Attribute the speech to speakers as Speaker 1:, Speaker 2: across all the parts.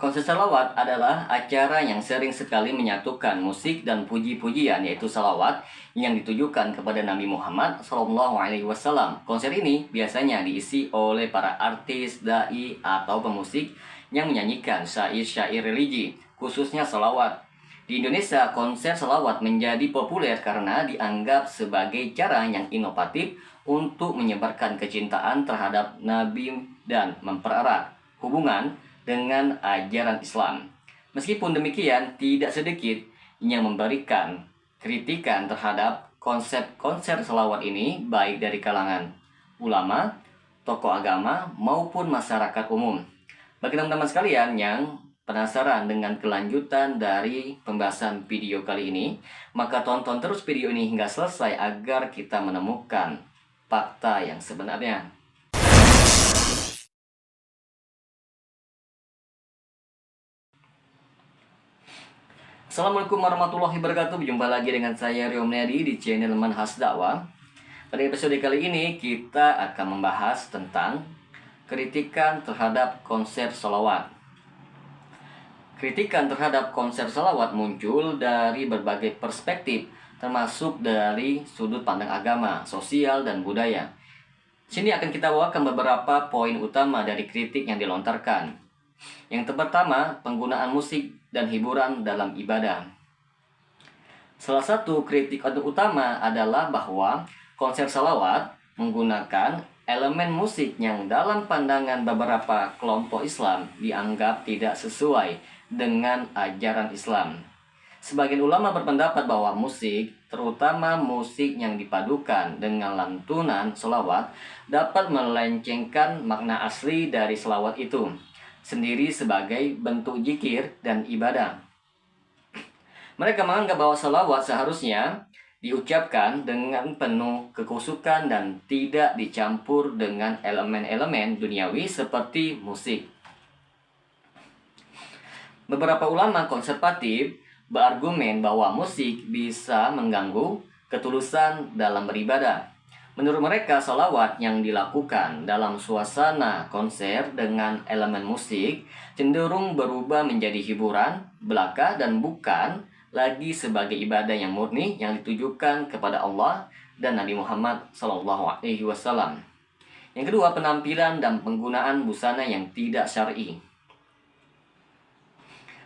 Speaker 1: Konser salawat adalah acara yang sering sekali menyatukan musik dan puji-pujian, yaitu salawat yang ditujukan kepada Nabi Muhammad SAW. Konser ini biasanya diisi oleh para artis, dai, atau pemusik yang menyanyikan syair-syair religi, khususnya salawat. Di Indonesia, konser salawat menjadi populer karena dianggap sebagai cara yang inovatif untuk menyebarkan kecintaan terhadap Nabi dan mempererat hubungan dengan ajaran Islam. Meskipun demikian, tidak sedikit yang memberikan kritikan terhadap konsep konser selawat ini, baik dari kalangan ulama, tokoh agama, maupun masyarakat umum. Bagi teman-teman sekalian yang penasaran dengan kelanjutan dari pembahasan video kali ini, maka tonton terus video ini hingga selesai agar kita menemukan fakta yang sebenarnya. Assalamualaikum warahmatullahi wabarakatuh. Berjumpa lagi dengan saya Rio Mnedi di channel Manhaj Dakwah. Pada episode kali ini kita akan membahas tentang kritikan terhadap konser sholawat. Kritikan terhadap konser sholawat muncul dari berbagai perspektif, termasuk dari sudut pandang agama, sosial, dan budaya. Sini akan kita bawakan beberapa poin utama dari kritik yang dilontarkan. Yang pertama, penggunaan musik dan hiburan dalam ibadah. Salah satu kritik utama adalah bahwa konser salawat menggunakan elemen musik yang dalam pandangan beberapa kelompok Islam dianggap tidak sesuai dengan ajaran Islam. Sebagian ulama berpendapat bahwa musik, terutama musik yang dipadukan dengan lantunan salawat, dapat melencengkan makna asli dari salawat itu sendiri sebagai bentuk zikir dan ibadah. Mereka menganggap bahwa salawat seharusnya diucapkan dengan penuh kekhusyukan dan tidak dicampur dengan elemen-elemen duniawi seperti musik. Beberapa ulama konservatif berargumen bahwa musik bisa mengganggu ketulusan dalam beribadah. Menurut mereka, sholawat yang dilakukan dalam suasana konser dengan elemen musik cenderung berubah menjadi hiburan belaka dan bukan lagi sebagai ibadah yang murni yang ditujukan kepada Allah dan Nabi Muhammad SAW. Yang kedua, penampilan dan penggunaan busana yang tidak syar'i.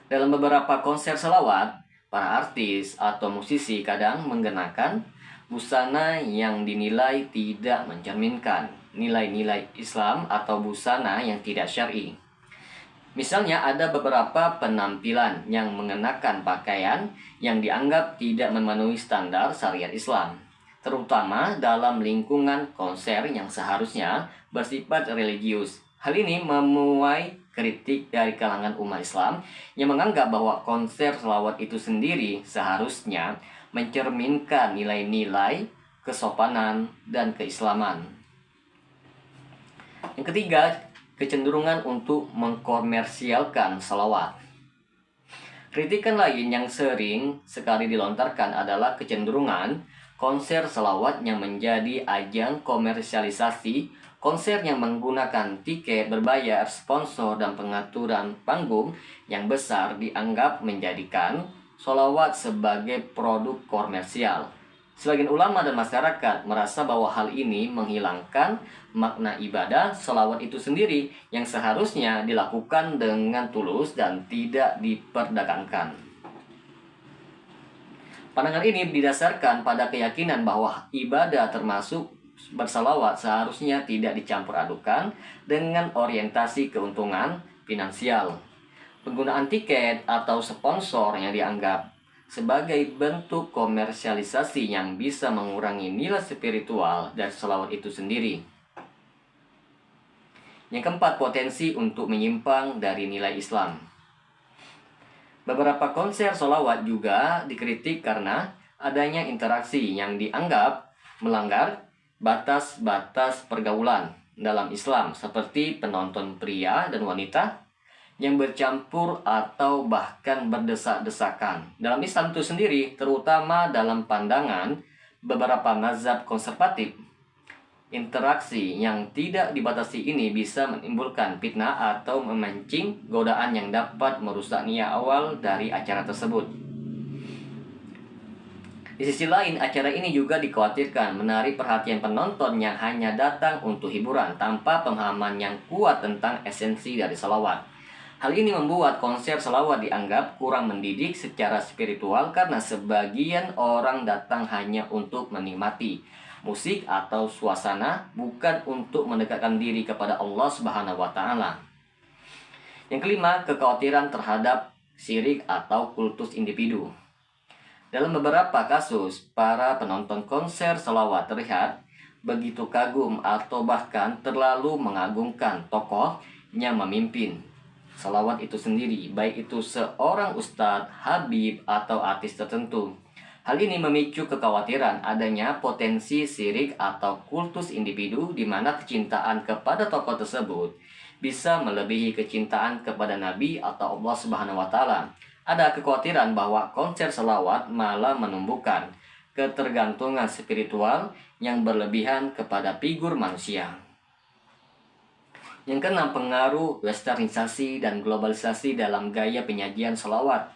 Speaker 1: Dalam beberapa konser sholawat, para artis atau musisi kadang mengenakan busana yang dinilai tidak mencerminkan nilai-nilai Islam atau busana yang tidak syar'i. Misalnya, ada beberapa penampilan yang mengenakan pakaian yang dianggap tidak memenuhi standar syariat Islam, terutama dalam lingkungan konser yang seharusnya bersifat religius. Hal ini menuai kritik dari kalangan umat Islam yang menganggap bahwa konser sholawat itu sendiri seharusnya mencerminkan nilai-nilai kesopanan dan keislaman. Yang ketiga, kecenderungan untuk mengkomersialkan sholawat. Kritikan lain yang sering sekali dilontarkan adalah kecenderungan konser sholawat yang menjadi ajang komersialisasi. Konser yang menggunakan tiket berbayar, sponsor, dan pengaturan panggung yang besar dianggap menjadikan sholawat sebagai produk komersial. Sebagian ulama dan masyarakat merasa bahwa hal ini menghilangkan makna ibadah sholawat itu sendiri yang seharusnya dilakukan dengan tulus dan tidak diperdagangkan. Pandangan ini didasarkan pada keyakinan bahwa ibadah termasuk bersalawat seharusnya tidak dicampur adukan dengan orientasi keuntungan finansial. Penggunaan tiket atau sponsor yang dianggap sebagai bentuk komersialisasi yang bisa mengurangi nilai spiritual dari salawat itu sendiri. Yang keempat, potensi untuk menyimpang dari nilai Islam. Beberapa konser salawat juga dikritik karena adanya interaksi yang dianggap melanggar batas-batas pergaulan dalam Islam, seperti penonton pria dan wanita yang bercampur atau bahkan berdesak-desakan. Dalam Islam itu sendiri, terutama dalam pandangan beberapa mazhab konservatif, Interaksi yang tidak dibatasi ini bisa menimbulkan fitnah atau memancing godaan yang dapat merusak niat awal dari acara tersebut. Di sisi lain, acara ini juga dikhawatirkan menarik perhatian penonton yang hanya datang untuk hiburan tanpa pemahaman yang kuat tentang esensi dari selawat. Hal ini membuat konser selawat dianggap kurang mendidik secara spiritual karena sebagian orang datang hanya untuk menikmati musik atau suasana, bukan untuk mendekatkan diri kepada Allah Subhanahu wa taala. Yang kelima, kekhawatiran terhadap syirik atau kultus individu. Dalam beberapa kasus, para penonton konser selawat terlihat begitu kagum atau bahkan terlalu mengagungkan tokoh yang memimpin selawat itu sendiri, baik itu seorang ustadz, habib, atau artis tertentu. Hal ini memicu kekhawatiran adanya potensi syirik atau kultus individu di mana kecintaan kepada tokoh tersebut bisa melebihi kecintaan kepada Nabi atau Allah Subhanahu wa taala. Ada kekhawatiran bahwa konser selawat malah menumbuhkan ketergantungan spiritual yang berlebihan kepada figur manusia. Yang keenam, pengaruh westernisasi dan globalisasi dalam gaya penyajian selawat.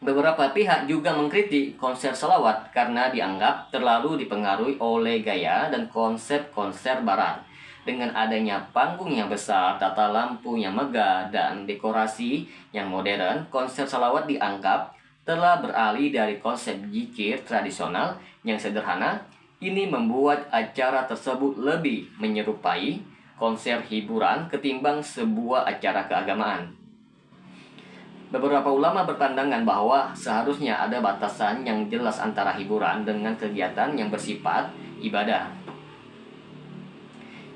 Speaker 1: Beberapa pihak juga mengkritik konser selawat karena dianggap terlalu dipengaruhi oleh gaya dan konsep konser barat. Dengan adanya panggung yang besar, tata lampu yang megah, dan dekorasi yang modern, konser selawat dianggap telah beralih dari konsep zikir tradisional yang sederhana. Ini membuat acara tersebut lebih menyerupai konser hiburan ketimbang sebuah acara keagamaan. Beberapa ulama berpandangan bahwa seharusnya ada batasan yang jelas antara hiburan dengan kegiatan yang bersifat ibadah.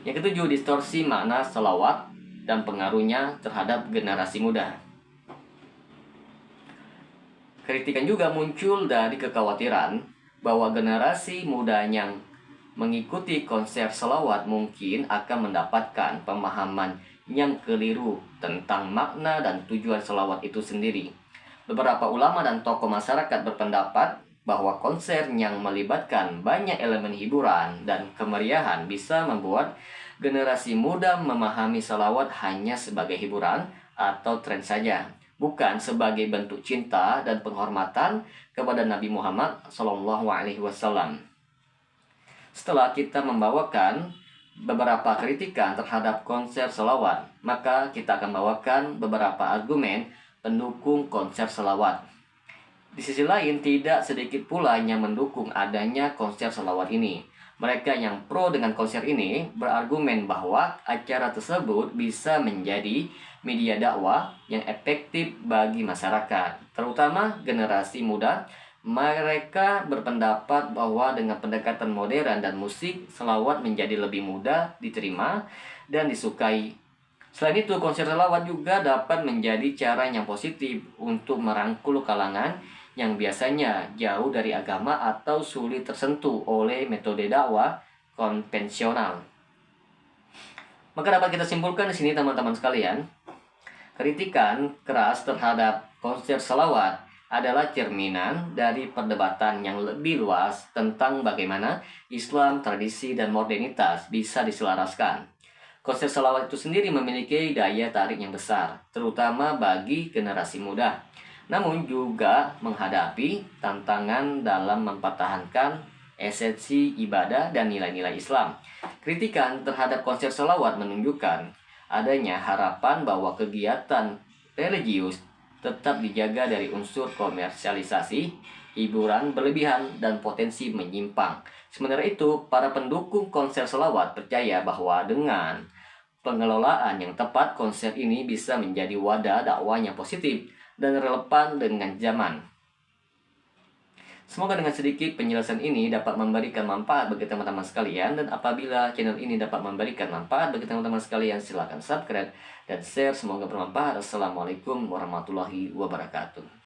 Speaker 1: Yang ketujuh, distorsi makna selawat dan pengaruhnya terhadap generasi muda. Kritikan juga muncul dari kekhawatiran bahwa generasi muda yang mengikuti konser selawat mungkin akan mendapatkan pemahaman yang keliru tentang makna dan tujuan selawat itu sendiri. Beberapa ulama dan tokoh masyarakat berpendapat bahwa konser yang melibatkan banyak elemen hiburan dan kemeriahan bisa membuat generasi muda memahami selawat hanya sebagai hiburan atau tren saja, bukan sebagai bentuk cinta dan penghormatan kepada Nabi Muhammad SAW. Setelah kita membawakan beberapa kritikan terhadap konser selawat, maka kita akan bawakan beberapa argumen pendukung konser selawat. Di sisi lain, tidak sedikit pula yang mendukung adanya konser selawat ini. Mereka yang pro dengan konser ini berargumen bahwa acara tersebut bisa menjadi media dakwah yang efektif bagi masyarakat, terutama generasi muda. Mereka berpendapat bahwa dengan pendekatan modern dan musik, selawat menjadi lebih mudah diterima dan disukai. Selain itu, konser selawat juga dapat menjadi cara yang positif untuk merangkul kalangan yang biasanya jauh dari agama atau sulit tersentuh oleh metode dakwah konvensional. Maka dapat kita simpulkan di sini teman-teman sekalian, kritikan keras terhadap konser selawat adalah cerminan dari perdebatan yang lebih luas tentang bagaimana Islam, tradisi, dan modernitas bisa diselaraskan. Konser selawat itu sendiri memiliki daya tarik yang besar, terutama bagi generasi muda, namun juga menghadapi tantangan dalam mempertahankan esensi ibadah dan nilai-nilai Islam. Kritikan terhadap konser selawat menunjukkan adanya harapan bahwa kegiatan religius tetap dijaga dari unsur komersialisasi, hiburan berlebihan, dan potensi menyimpang. Sementara itu, para pendukung konser selawat percaya bahwa dengan pengelolaan yang tepat, konser ini bisa menjadi wadah dakwah yang positif dan relevan dengan zaman. Semoga dengan sedikit penjelasan ini dapat memberikan manfaat bagi teman-teman sekalian, dan apabila channel ini dapat memberikan manfaat bagi teman-teman sekalian, silakan subscribe dan share. Semoga bermanfaat. Assalamualaikum warahmatullahi wabarakatuh.